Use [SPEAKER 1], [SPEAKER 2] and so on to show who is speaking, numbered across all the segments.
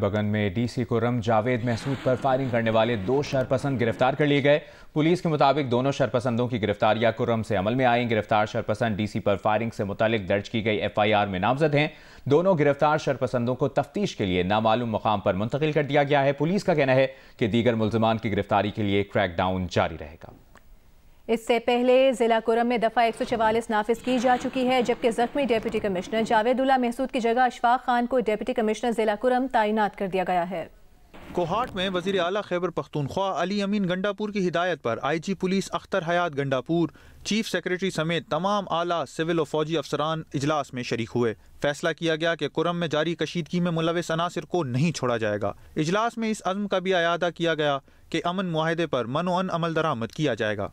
[SPEAKER 1] बगन में डीसी कुर्रम जावेद महसूद पर फायरिंग करने वाले 2 शरपसंद गिरफ्तार कर लिए गए। पुलिस के मुताबिक दोनों शरपसंदों की गिरफ्तारियां कुर्रम से अमल में आई। गिरफ्तार शरपसंद डीसी पर फायरिंग से मुतालिक दर्ज की गई FIR में नामजद हैं। दोनों गिरफ्तार शरपसंदों को तफ्तीश के लिए नामालूम मुकाम पर मुंतकिल कर दिया गया है। पुलिस का कहना है कि दीगर मुल्ज़िमान की गिरफ्तारी के लिए क्रैकडाउन जारी रहेगा।
[SPEAKER 2] इससे पहले जिला कुर्रम में दफ़ा 144 नाफिज की जा चुकी है, जबकि जख्मी डिप्टी कमिश्नर जावेदुल्ला महसूद की जगह अशफाक खान को डिप्टी कमिश्नर जिला कुर्रम तैनात कर दिया गया है।
[SPEAKER 3] कोहाट में वज़ीर आला खैबर पख्तूनख्वा अली अमीन गंडापुर की हिदायत पर IG पुलिस अख्तर हयात गंडापुर, चीफ सेक्रेटरी समेत तमाम आला सिविल और फौजी अफसरान इजलास में शरीक हुए। फैसला किया गया कि कुर्रम में जारी कशीदगी में मुलविस अनासिर को नहीं छोड़ा जाएगा। इजलास में इस अज़्म का भी अयादा किया गया कि अमन मुआहदे पर मनोअन अमल दरामद किया जाएगा।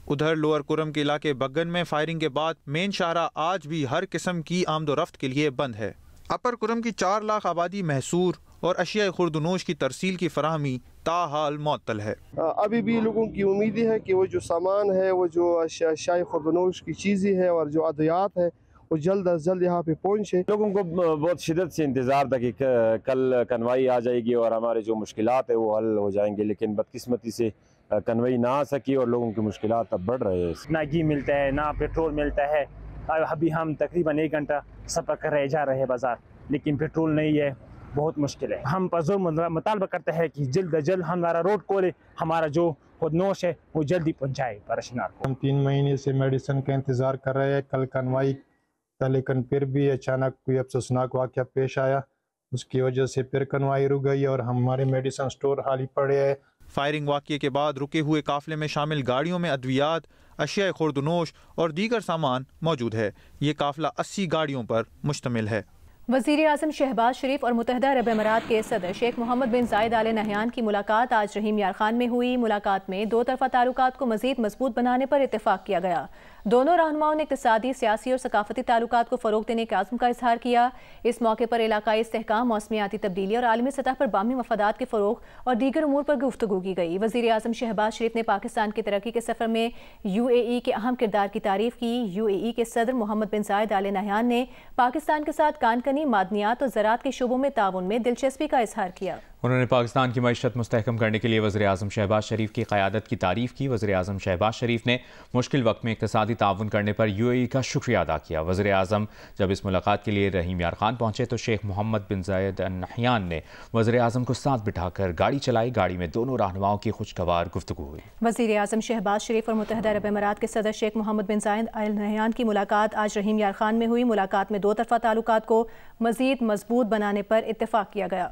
[SPEAKER 3] उधर लोअर कुर्रम के इलाके बगन में फायरिंग के बाद मेन शाहरा आज भी हर किस्म की आमदोरफ्त के लिए बंद है। अपर कुर्रम की 4 लाख आबादी महसूर और अशिया खुर्दनोश की तरसील की फराहमी ताहाल मुअत्तल है।
[SPEAKER 4] अभी भी लोगों की उम्मीद है कि वो जो सामान है, वो जो अशिया खुर्दनोश की चीज़ें है और जो अद्वियात है वो जल्द अज जल्द यहाँ पे पहुँचे।
[SPEAKER 5] लोगों को बहुत शिद्दत से इंतज़ार था कि कल कन्वाई आ जाएगी और हमारे जो मुश्किलात है वो हल हो जाएंगे, लेकिन बदकिस्मती से कन्वई ना आ सकी और लोगों की मुश्किलात अब बढ़ रहे हैं।
[SPEAKER 6] ना घी मिलता है, ना पेट्रोल मिलता है। अभी हम तकरीबन 1 घंटा सफ़र कर रहे जा रहे हैं बाज़ार, लेकिन पेट्रोल नहीं है, बहुत मुश्किल है। हम पुरज़ोर मुतालबा करते हैं कि जल्द अज जल्द हमारा रोड खोले, हमारा जो खुदनोश है वो जल्दी पहुँचाए परशनार को।
[SPEAKER 7] हम 3 महीने से मेडिसिन का इंतज़ार कर रहे हैं, कल कन्वाई था, लेकिन फिर भी अचानक कोई अफसोसनाक वाक़या पेश आया, उसकी वजह से फिर कन्वाई रुक गई और हमारे मेडिसिन स्टोर खाली पड़े हैं।
[SPEAKER 3] फायरिंग वाक़ये के बाद रुके हुए काफिले में शामिल गाड़ियों में अद्वियात, अशिया खुर्दनोश और दीगर सामान मौजूद है। ये काफिला 80 गाड़ियों पर मुश्तमिल है।
[SPEAKER 2] वज़ीर आज़म शहबाज शरीफ और मुत्तहिदा अरब अमीरात के सदर शेख मोहम्मद बिन जायद आल नहयान की मुलाकात आज रहीम यार खान में हुई। मुलाकात में 2 तरफ़ा ताल्लुकात को मज़ीद मजबूत बनाने पर इत्तेफाक किया गया। दोनों रहनुमाओं ने इक़्तिसादी, सियासी और सकाफती ताल्लुकात को फ़रोग़ देने के आज़म का इजहार किया। इस मौके पर इलाकाई इस्तेहकाम, मौसमियाती तब्दीली और आलमी सतह पर बाहमी मफादात के फ़रोग़ और दीगर उमूर पर गुफ्तगू की गई। वज़ीर आज़म शहबाज शरीफ ने पाकिस्तान की तरक्की के सफ़र में UAE के अहम किरदार की तारीफ़ की। UAE के सदर मोहम्मद बिन जायद आल नहयान ने पाकिस्तान के साथ कानकनी, मादनियात और ज़राअत के शोबों में ताउन में दिलचस्पी का इजहार किया।
[SPEAKER 1] उन्होंने पाकिस्तान की मईशत मुस्तहकम करने के लिए वज़ीर आज़म शहबाज शरीफ की क़यादत की तारीफ़ की। वज़ीर आज़म शहबाज शरीफ ने मुश्किल वक्त में इक़्तिसादी ताउन करने पर UAE का शुक्रिया अदा किया। वज़ीर आज़म जब इस मुलाकात के लिए रहीम यार खान पहुंचे तो शेख मोहम्मद बिन जायद अल नहयान ने वज़ीर आज़म को साथ बिठाकर गाड़ी चलाई। गाड़ी में दोनों रहनुमाओं की खुशगवार गुफ्तगू हुई।
[SPEAKER 2] वज़ीर आज़म शहबाज शरीफ और मुत्तहिदा अरब अमीरात के सदर शेख मोहम्मद बिन जायद अल नहयान की मुलाकात आज रहीम यार खान में हुई। मुलाकात में 2 तरफ़ा ताल्लुकात को मज़ीद मजबूत बनाने पर इत्तेफाक किया गया।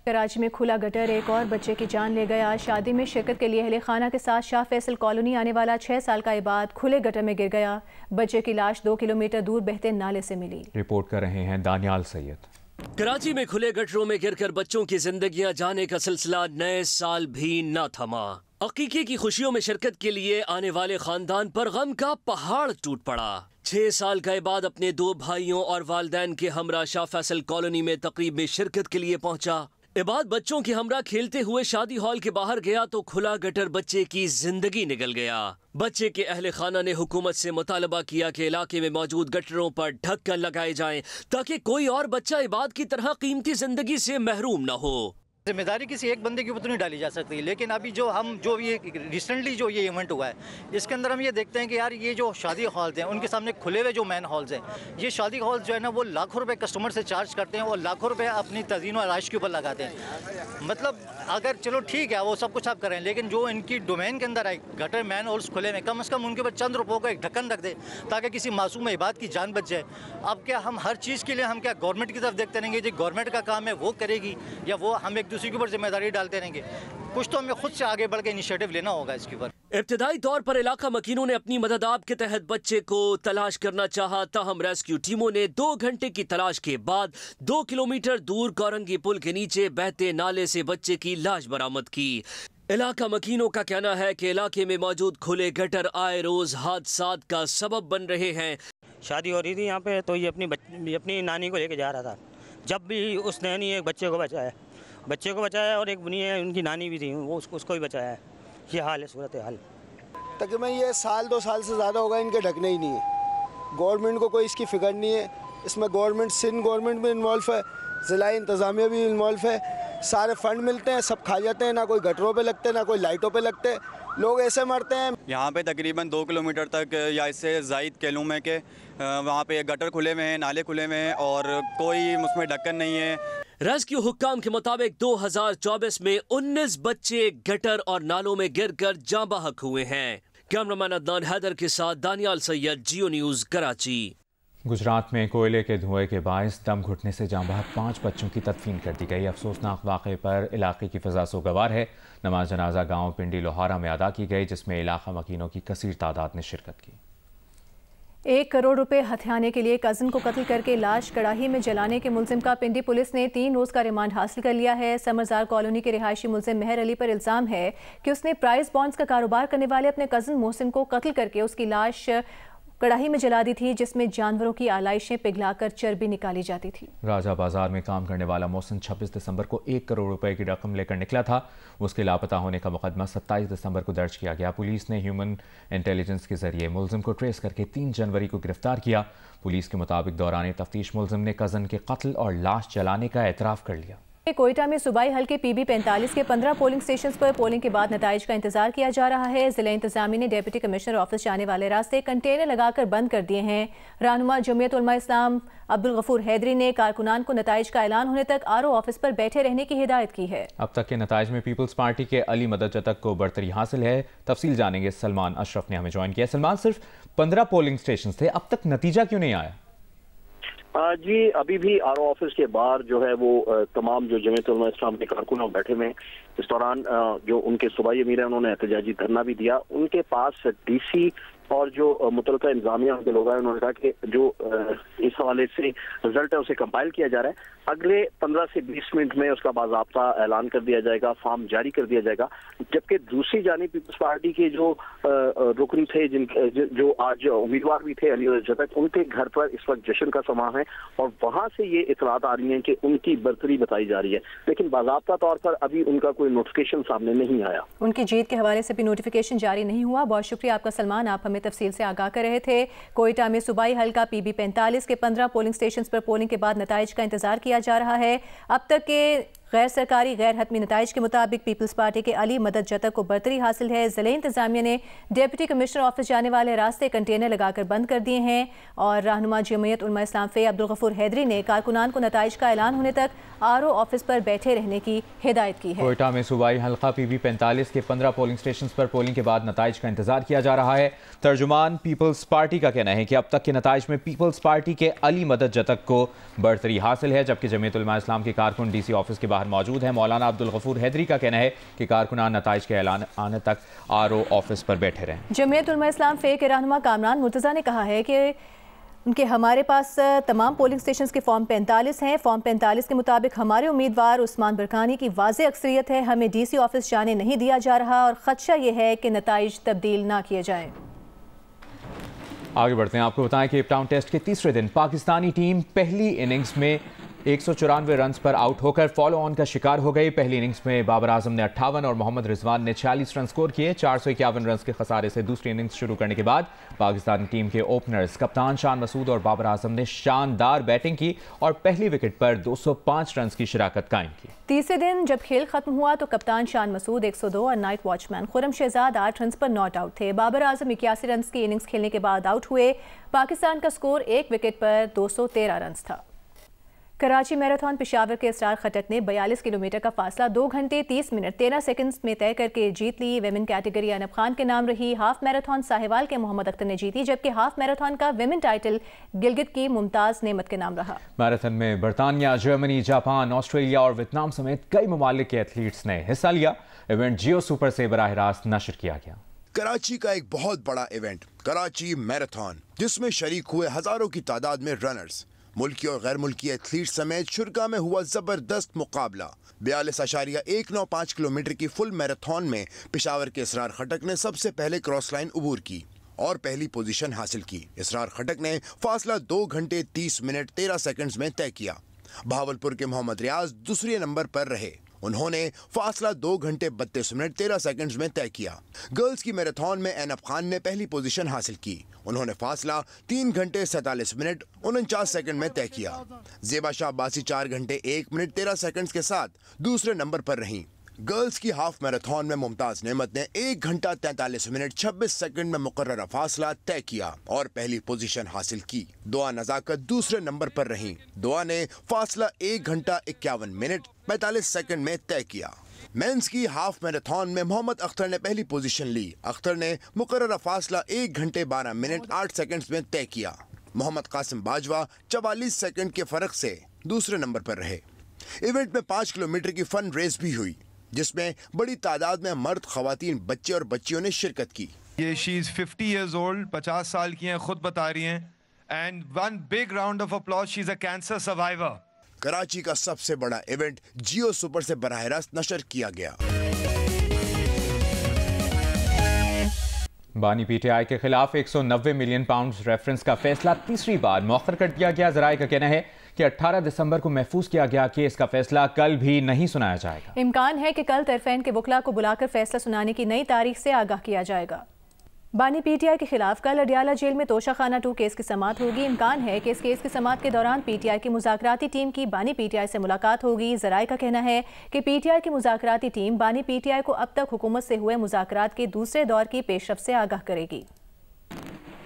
[SPEAKER 2] कराची में खुला गटर एक और बच्चे की जान ले गया। शादी में शिरकत के लिए अहले खाना के साथ शाह फैसल कॉलोनी आने वाला 6 साल का इबाद खुले गटर में गिर गया। बच्चे की लाश 2 किलोमीटर दूर बहते नाले से मिली।
[SPEAKER 1] रिपोर्ट कर रहे हैं दानियाल सैयद।
[SPEAKER 8] कराची में खुले गटरों में गिरकर बच्चों की जिंदगियां जाने का सिलसिला नए साल भी न थमा। अकीके की खुशियों में शिरकत के लिए आने वाले खानदान पर गम का पहाड़ टूट पड़ा। 6 साल का इबाद अपने 2 भाइयों और वालिदैन के हमरा शाह फैसल कॉलोनी में तकरीब में शिरकत के लिए पहुंचा। इबाद बच्चों के हमरा खेलते हुए शादी हॉल के बाहर गया तो खुला गटर बच्चे की जिंदगी निकल गया। बच्चे के अहले खाना ने हुकूमत से मुतालबा किया कि इलाके में मौजूद गटरों पर ढक्कन लगाए जाएं ताकि कोई और बच्चा इबाद की तरह कीमती जिंदगी से महरूम न हो।
[SPEAKER 9] जिम्मेदारी किसी एक बंदे के ऊपर नहीं डाली जा सकती, लेकिन अभी जो ये रिसेंटली जो ये इवेंट हुआ है इसके अंदर हम ये देखते हैं कि यार ये जो शादी हॉल्स हैं उनके सामने खुले हुए जो मैन हॉल्स हैं, ये शादी हॉल्स जो है ना वो लाखों रुपए कस्टमर से चार्ज करते हैं और लाखों रुपए अपनी तज़ीन और आराइश के ऊपर लगाते हैं। मतलब अगर चलो ठीक है वो सब कुछ आप करें, लेकिन जो इनकी डोमेन के अंदर आए गटर मैन हॉल्स खुले में, कम से कम उनके ऊपर चंद रुपयों का एक ढक्कन रख दे ताकि किसी मासूम इबाद की जान बच जाए। अब क्या हम हर चीज़ के लिए हम क्या गवर्नमेंट की तरफ देखते रहेंगे, जो गवर्नमेंट का काम है वो करेगी, या वो हम एक दूसरे के ऊपर जिम्मेदारी डालते रहेंगे? कुछ तो हमें खुद से आगे बढ़ के इनिशिएटिव लेना होगा इसके ऊपर।
[SPEAKER 8] इब्तिदाई तौर पर इलाका मकीनों ने अपनी मदद आप के तहत बच्चे को तलाश करना चाहा, ताहम रेस्क्यू टीमों ने 2 घंटे की तलाश के बाद 2 किलोमीटर दूर गौरंगी पुल के नीचे बहते नाले से बच्चे की लाश बरामद की। इलाका मकीनों का कहना है कि इलाके में मौजूद खुले गटर आए रोज हादसात का सबब बन रहे हैं।
[SPEAKER 6] शादी हो रही थी यहाँ पे, तो ये अपनी नानी को लेके जा रहा था। जब भी उस नैनी एक बच्चे को बचाया और एक बुनी है उनकी नानी भी थी, वो उसको भी बचाया है। ये हाल है, सूरत हाल।
[SPEAKER 4] तकरीबन ये 1-2 साल से ज़्यादा होगा इनके ढकने ही नहीं है। गवर्नमेंट को कोई इसकी फ़िक्र नहीं है। इसमें गवर्नमेंट, सिंध गवर्नमेंट भी इन्वॉल्व है, ज़िला इंतज़ामिया भी इन्वॉल्व है,
[SPEAKER 10] सारे फंड मिलते हैं, सब खा जाते हैं, ना कोई गटरों पे लगते, ना कोई लाइटों पे लगते, लोग ऐसे मरते हैं।
[SPEAKER 11] यहाँ पे तकरीबन 2 किलोमीटर तक या इससे ज़ायद कहलूँ मैं कि वहाँ पे गटर खुले हुए हैं, नाले खुले हुए हैं और कोई उसमें ढक्कन नहीं है।
[SPEAKER 8] रेस्क्यू हुक्काम के मुताबिक 2024 में 19 बच्चे गटर और नालों में गिरकर जाँ बहक हुए हैं। कैमरामैन अदनान हैदर के साथ दानियाल सैयद, जियो न्यूज़, कराची।
[SPEAKER 1] गुजरात में कोयले के धुएं के बायस दम घुटने से जाँ बहक 5 बच्चों की तदफीन कर दी गई। अफसोसनाक वाक़े पर इलाके की फ़िज़ा सोगवार है। नमाज जनाजा गाँव पिंडी लोहारा में अदा की गई, जिसमें इलाका मकीनों की कसीर तादाद ने शिरकत की।
[SPEAKER 2] 1 करोड़ रुपए हथियाने के लिए कज़न को कत्ल करके लाश कड़ाही में जलाने के मुलजिम का पिंडी पुलिस ने 3 रोज़ का रिमांड हासिल कर लिया है। समरजार कॉलोनी के रिहायशी मुलजिम मेहर अली पर इल्ज़ाम है कि उसने प्राइस बॉन्ड्स का कारोबार करने वाले अपने कज़न मोहसिन को कत्ल करके उसकी लाश कड़ाही में जला दी थी, जिसमें जानवरों की आलाइशें पिघलाकर चर्बी निकाली जाती थी।
[SPEAKER 1] राजा बाजार में काम करने वाला मोहसिन 26 दिसंबर को 1 करोड़ रुपए की रकम लेकर निकला था। उसके लापता होने का मुकदमा 27 दिसंबर को दर्ज किया गया। पुलिस ने ह्यूमन इंटेलिजेंस के जरिए मुलजिम को ट्रेस करके 3 जनवरी को गिरफ्तार किया। पुलिस के मुताबिक दौरान तफ्तीश मुलजिम ने कज़न के कत्ल और लाश जलाने का एतराफ़ कर लिया।
[SPEAKER 2] कोयटा में सूबाई हल्के PB 45 के 15 पोलिंग स्टेशंस पर पोलिंग के बाद नताइज का इंतजार किया जा रहा है। जिला इंतजामिया ने डिप्टी कमिश्नर ऑफिस जाने वाले रास्ते कंटेनर लगाकर बंद कर दिए हैं। रहनुमा जमीयत उलमा इस्लाम अब्दुल गफूर हैदरी ने कारकुनान को नताइज का ऐलान होने तक RO ऑफिस पर बैठे रहने की हिदायत की है।
[SPEAKER 1] अब तक के नताइज में पीपल्स पार्टी के अली मदद जतक को बढ़तरी हासिल है। तफसील जानेंगे, सलमान अशरफ ने हमें ज्वाइन किया। सलमान, सिर्फ 15 पोलिंग स्टेशन थे, अब तक नतीजा क्यों नहीं आया?
[SPEAKER 12] जी, अभी भी RO ऑफिस के बाहर जो है वो तमाम जो जमीयत उलमा इस्लाम के कारकुन बैठे हुए। इस दौरान जो उनके सूबाई अमीर है उन्होंने एहतजाजी धरना भी दिया। उनके पास DC और जो मुतलका इंतजामिया के लोग हैं उन्होंने कहा कि जो इस हवाले से रिजल्ट है उसे कंपाइल किया जा रहा है। अगले 15 से 20 मिनट में उसका बाज़ाब्ता ऐलान कर दिया जाएगा, फॉर्म जारी कर दिया जाएगा। जबकि दूसरी जानिब पीपल्स पार्टी के जो रुकन थे, जो आज उम्मीदवार भी थे अली जतक, उनके घर पर इस वक्त जश्न का समा है और वहाँ से ये इतलात आ रही हैं कि उनकी बर्तरी बताई जा रही है, लेकिन बाज़ाब्ता तौर पर अभी उनका कोई नोटिफिकेशन सामने नहीं आया।
[SPEAKER 2] उनकी जीत के हवाले से भी नोटिफिकेशन जारी नहीं हुआ। बहुत शुक्रिया आपका सलमान, आप हमें तफसील से आगाह कर रहे थे। कोयटा में सूबाई हल्का PB 45 के 15 पोलिंग स्टेशन पर पोलिंग के बाद नताइज का इंतजार किया जा रहा है। अब तक के गैर सरकारी गैर हतमी नताइज के मुताबिक पीपल्स पार्टी के अली मदद जतक को बर्तरी हासिल है। जिले इंतजामिया ने डिप्टी कमिश्नर ऑफिस जाने वाले रास्ते कंटेनर लगाकर बंद कर दिए हैं और रहनुमा जमीयत उलमा इस्लाम फे अब्दुल गफूर हैदरी ने कारकुनान को नताइज का ऐलान होने तक RO ऑफिस पर बैठे रहने की हिदायत की है।
[SPEAKER 1] कोयटा में सूबाई हल्का PB 45 के 15 पोलिंग स्टेशन पर पोलिंग के बाद नताइज का इंतजार किया जा रहा है। तर्जुमान पीपल्स पार्टी का कहना है कि अब तक के नताइज में पीपल्स पार्टी के अली मदद जतक को बढ़तरी हासिल है, जबकि जमीयत उलमा इस्लाम के कारकुन DC ऑफिस के बाहर मौजूद है। मौलाना अब्दुल गफूर हैदरी का कहना है कि कारकुनान नताइज के ऐलान आने तक RO ऑफिस पर बैठे रहें।
[SPEAKER 2] जमीयत उलमा इस्लाम फे के रहनुमा कामरान मुर्तज़ा ने कहा है कि हमारे पास तमाम पोलिंग स्टेशन के फॉर्म 45 हैं। फॉर्म 45 के मुताबिक हमारे उम्मीदवार उस्मान बरकानी की वाज़ेह अक्सरियत है। हमें DC ऑफिस जाने नहीं दिया जा रहा और खदशा ये है कि नताइज तब्दील ना किए जाएं।
[SPEAKER 1] आगे बढ़ते हैं, आपको बताएं कि केप टाउन टेस्ट के तीसरे दिन पाकिस्तानी टीम पहली इनिंग्स में 194 रन पर आउट होकर फॉलो ऑन का शिकार हो गई। पहली इनिंग्स में बाबर आजम ने 58 और मोहम्मद रिजवान ने 46 रन स्कोर किए। 451 रन के खसारे से दूसरी इनिंग्स शुरू करने के बाद पाकिस्तानी टीम के ओपनर्स कप्तान शान मसूद और बाबर आजम ने शानदार बैटिंग की और पहली विकेट पर 205 रन की शिराकत कायम की।
[SPEAKER 2] तीसरे दिन जब खेल खत्म हुआ तो कप्तान शान मसूद 102 और night watchman Khurram Shahzad 8 run पर नॉट आउट थे। बाबर आजम 81 रन की इनिंग्स खेलने के बाद आउट हुए। पाकिस्तान का स्कोर 1 विकेट पर 213 रन था। कराची मैराथन पेशावर के इसरार खटक ने 42 किलोमीटर का फासला 2 घंटे 30 मिनट 13 सेकंड्स में तय करके जीत ली। वेमेन कैटेगरी अनब खान के नाम रही। हाफ मैराथन साहिवाल के मोहम्मद अख्तर ने जीती, जबकि हाफ मैराथन का वेमेन टाइटल गिलगित की मुमताज नेमत के नाम रहा।
[SPEAKER 1] मैराथन में बरतानिया, जर्मनी, जापान, ऑस्ट्रेलिया और वियतनाम समेत कई ममालिक के एथलीट्स ने हिस्सा लिया। इवेंट जियो सुपर से बराह रास्त नशर किया गया।
[SPEAKER 13] कराची का एक बहुत बड़ा इवेंट कराची मैराथन, जिसमें शरीक हुए हजारों की तादाद में रनर्स। मुल्की और गैर मुल्की एथलीट समेत शुरका में हुआ जबरदस्त मुकाबला। 42.195 किलोमीटर की फुल मैराथन में पेशावर के इसरार खटक ने सबसे पहले क्रॉस लाइन अबूर की और पहली पोजीशन हासिल की। इसरार खटक ने फासला 2 घंटे 30 मिनट 13 सेकंड्स में तय किया। बहावलपुर के मोहम्मद रियाज दूसरे नंबर पर रहे। उन्होंने फासला 2 घंटे 32 मिनट 13 सेकंड्स में तय किया। गर्ल्स की मैराथन में ऐनब खान ने पहली पोजीशन हासिल की। उन्होंने फासला 3 घंटे 47 मिनट 49 सेकंड में तय किया। ज़ेबा शाह अब्बासी 4 घंटे 1 मिनट 13 सेकंड्स के साथ दूसरे नंबर पर रहीं। गर्ल्स की हाफ मैराथन में मुमताज नेमत ने 1 घंटा 43 मिनट 26 सेकंड में मुकर्ररा फासला तय किया और पहली पोजीशन हासिल की। दुआ नजाकत दूसरे नंबर पर रहीं। दुआ ने फासला 1 घंटा 51 मिनट 45 सेकंड में तय किया। मेंस की हाफ मैराथन में मोहम्मद अख्तर ने पहली पोजीशन ली। अख्तर ने मुकर्ररा फासला 1 घंटे 12 मिनट 8 सेकंड्स में तय किया। मोहम्मद कासिम बाजवा 44 सेकंड के फर्क से दूसरे नंबर पर रहे। इवेंट में 5 किलोमीटर की फन रेस भी हुई, जिसमें बड़ी तादाद में मर्द, खवातीन, बच्चे और बच्चियों ने शिरकत की।
[SPEAKER 14] ये शी इज 50 years old, 50 साल की हैं, खुद बता रही हैं। And one big round of applause, she is a cancer survivor.
[SPEAKER 13] Karachi का सबसे बड़ा इवेंट जियो सुपर से बराह रास्त नशर किया गया।
[SPEAKER 1] बानी पीटीआई के खिलाफ 190 मिलियन पाउंड रेफरेंस का फैसला तीसरी बार मौखर कर दिया गया। जराये का कहना है कि 18 दिसंबर को महफूज किया गया केस का फैसला कल भी नहीं सुनाया जाएगा।
[SPEAKER 2] इम्कान है कि कल तरफेन के वकला को बुलाकर फैसला सुनाने की नई तारीख से आगाह किया जाएगा। बानी पीटीआई के खिलाफ कल अडियाला जेल में तोशाखाना 2 केस की समाअत होगी। इम्कान है कि इस केस की समाअत के दौरान पीटीआई की मुज़ाकराती टीम की बानी पीटीआई से मुलाकात होगी। ज़राए का कहना है कि पीटीआई की मुज़ाकराती टीम बानी पीटीआई को अब तक हुकूमत से हुए मुज़ाकरात के दूसरे दौर की पेशरफ से आगाह करेगी।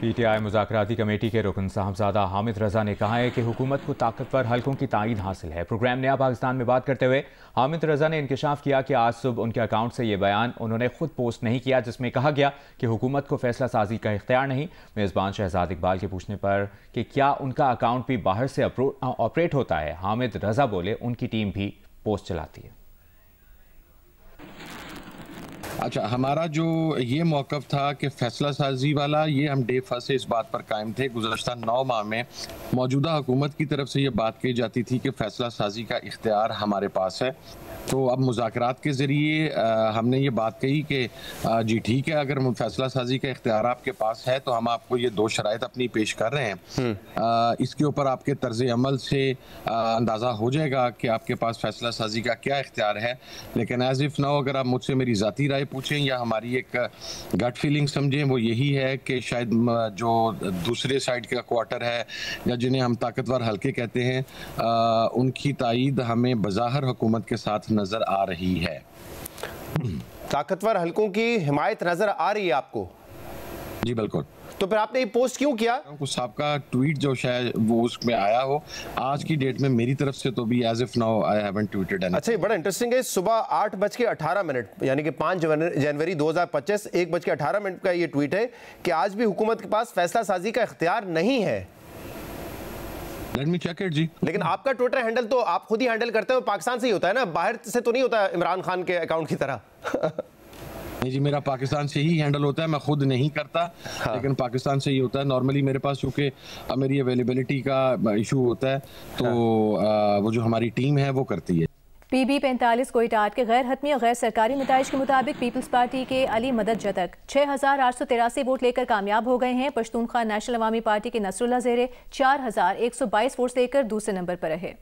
[SPEAKER 1] पीटीआई मुज़ाकराती कमेटी के रुकन साहबजादा हामिद रजा ने कहा है कि हुकूमत को ताकतवर हलकों की तायीद हासिल है। प्रोग्राम नया पाकिस्तान में बात करते हुए हामिद रजा ने इंकशाफ किया कि आज सुबह उनके अकाउंट से ये बयान उन्होंने खुद पोस्ट नहीं किया, जिसमें कहा गया कि हुकूमत को फैसला साजी का इख्तियार नहीं। मेज़बान शहजाद इकबाल के पूछने पर कि क्या उनका अकाउंट भी बाहर से ऑपरेट होता है, हामिद रजा बोले उनकी टीम भी पोस्ट चलाती है।
[SPEAKER 15] अच्छा, हमारा जो ये मौक़िफ़ था कि फ़ैसला साजी वाला, ये हम डे फर्स्ट से इस बात पर कायम थे। गुज़श्ता 9 माह में मौजूदा हुकूमत की तरफ से ये बात कही जाती थी कि फ़ैसला साजी का इख्तियार हमारे पास है। तो अब मुज़ाकरात के ज़रिए हमने ये बात कही कि जी ठीक है, अगर फ़ैसला साजी का इख्तियार आपके पास है तो हम आपको ये 2 शराइत अपनी पेश कर रहे हैं। इसके ऊपर आपके तर्ज़ अमल से अंदाज़ा हो जाएगा कि आपके पास फ़ैसला साजी का क्या इख्तियार है। लेकिन एज़ इफ़ नाउ अगर आप मुझसे मेरी ज़ाती राय पूछें या हमारी एक गट फीलिंग समझें, वो यही है कि शायद जो दूसरे साइड का क्वार्टर है या जिन्हें हम ताकतवर हल्के कहते हैं, उनकी तायीद हमें बज़ाहिर हुकूमत के साथ नजर आ रही है।
[SPEAKER 16] ताकतवर हल्कों की हिमायत नजर आ रही है आपको?
[SPEAKER 15] जी बिल्कुल।
[SPEAKER 16] तो फिर आपने ये पोस्ट क्यों किया?
[SPEAKER 15] कुछ आपका ट्वीट जो शायद वो उसमें आया हो, आज की डेट में मेरी तरफ से तो भी as if now I haven't tweeted anything.
[SPEAKER 16] अच्छा, ये बड़ा इंटरेस्टिंग है। सुबह 8:18 यानी कि 5 जनवरी 2025 1:18 का ये ट्वीट है कि आज भी हुकूमत के पास फैसला साजी का इख्तियार नहीं है।
[SPEAKER 15] लेट मी चेक इट जी।
[SPEAKER 16] लेकिन आपका ट्विटर हैंडल तो आप खुद ही हैंडल करते हो, पाकिस्तान से ही होता है ना, बाहर से तो नहीं होता इमरान खान के अकाउंट की तरह।
[SPEAKER 15] नहीं जी, मेरा पाकिस्तान से ही हैंडल होता है, मैं खुद नहीं करता। हाँ। लेकिन पाकिस्तान से ही होता है नॉर्मली मेरे पास, चूँकि मेरी अवेलेबिलिटी का इशू होता है तो हाँ। वो जो हमारी टीम है वो करती है।
[SPEAKER 2] PB 45 कोयटाट के गैर हतमी और गैर सरकारी नताइज के मुताबिक पीपल्स पार्टी के अली मदद जतक 6883 वोट लेकर कामयाब हो गए हैं। पश्तूनख्वा नेशनल अवामी पार्टी के नसरुल्लाह ज़ेरे 4122 वोट लेकर दूसरे नंबर पर रहे।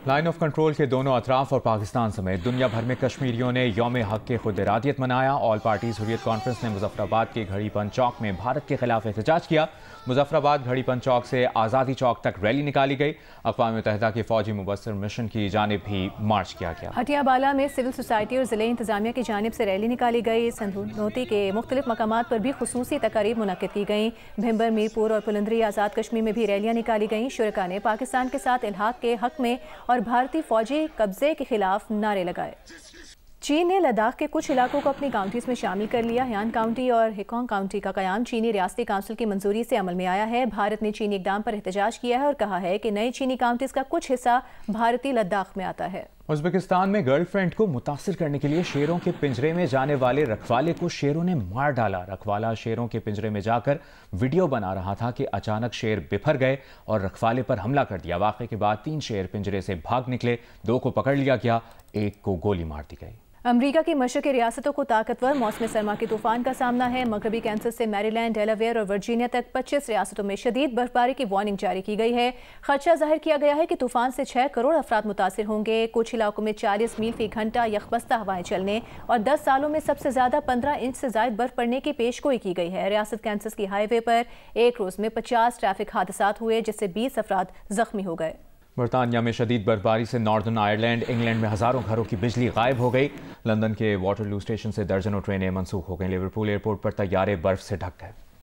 [SPEAKER 1] लाइन ऑफ कंट्रोल के दोनों अतराफ और पाकिस्तान समेत दुनिया भर में कश्मीरियों ने यौम हक के खुद इरादियत मनाया। ऑल पार्टीज हुर्रियत कॉन्फ्रेंस ने मुजफ्फराबाद के घड़ीपन चौक में भारत के खिलाफ एहतजाज किया। मुजफ्फराबाद घड़ीपन चौक से आज़ादी चौक तक रैली निकाली गई। अक़वाम मुत्तहिदा के फौजी मुबस्सिर मिशन की जानिब भी मार्च किया गया।
[SPEAKER 2] हटियाबाला में सिविल सोसाइटी और ज़िले इंतजामिया की जानिब से रैली निकाली गई। संधूनोती के मुख्तलिफ मकामात पर भी खुसूसी तकारीब मुनक्किद की गई। भिम्बर, मीरपुर और पुलंदरी आज़ाद कश्मीर में भी रैलियाँ निकाली गईं। शुरका ने पाकिस्तान के साथ इल्हाक के हक में और भारतीय फौजी कब्जे के खिलाफ नारे लगाए। चीन ने लद्दाख के कुछ इलाकों को अपनी काउंटीज में शामिल कर लिया। यान काउंटी और हिकोंग काउंटी का क़याम चीनी रियासती काउंसिल की मंजूरी से अमल में आया है। भारत ने चीनी इक़दाम पर एहतजाज किया है और कहा है कि नई चीनी काउंटीज का कुछ हिस्सा भारतीय लद्दाख में आता है।
[SPEAKER 1] उज़्बेकिस्तान में गर्लफ्रेंड को मुतासिर करने के लिए शेरों के पिंजरे में जाने वाले रखवाले को शेरों ने मार डाला। रखवाला शेरों के पिंजरे में जाकर वीडियो बना रहा था कि अचानक शेर बिफर गए और रखवाले पर हमला कर दिया। वाक़े के बाद 3 शेर पिंजरे से भाग निकले, 2 को पकड़ लिया गया, 1 को गोली मार दी गई।
[SPEAKER 2] अमरीका की मशरक़ी रियासतों को ताकतवर मौसम सरमा के तूफान का सामना है। मगरबी कैंसस से मैरीलैंड, डेलावेयर और वर्जीनिया तक 25 रियासतों में शदीद बर्फबारी की वार्निंग जारी की गई है। खदशा जाहिर किया गया है कि तूफान से 6 करोड़ अफराद मुतासिर होंगे। कुछ इलाकों में 40 मील फी घंटा यखबस्ता हवाएं चलने और 10 सालों में सबसे ज्यादा 15 इंच से ज्यादा बर्फ पड़ने की पेशगोई की गई है। रियासत कैंसस की हाईवे पर एक रोज में 50 ट्रैफिक हादसात हुए, जिससे 20 अफराद जख्मी हो गए।
[SPEAKER 1] बरतानिया में शदीद बर्फबारी से नॉर्दर्न आयरलैंड, इंग्लैंड में हजारों घरों की बिजली गायब हो गई। लंदन के वाटरलू स्टेशन से दर्जनों ट्रेनें मनसूख हो गईं। लिवरपूल एयरपोर्ट पर तैयारे बर्फ से ढक गए।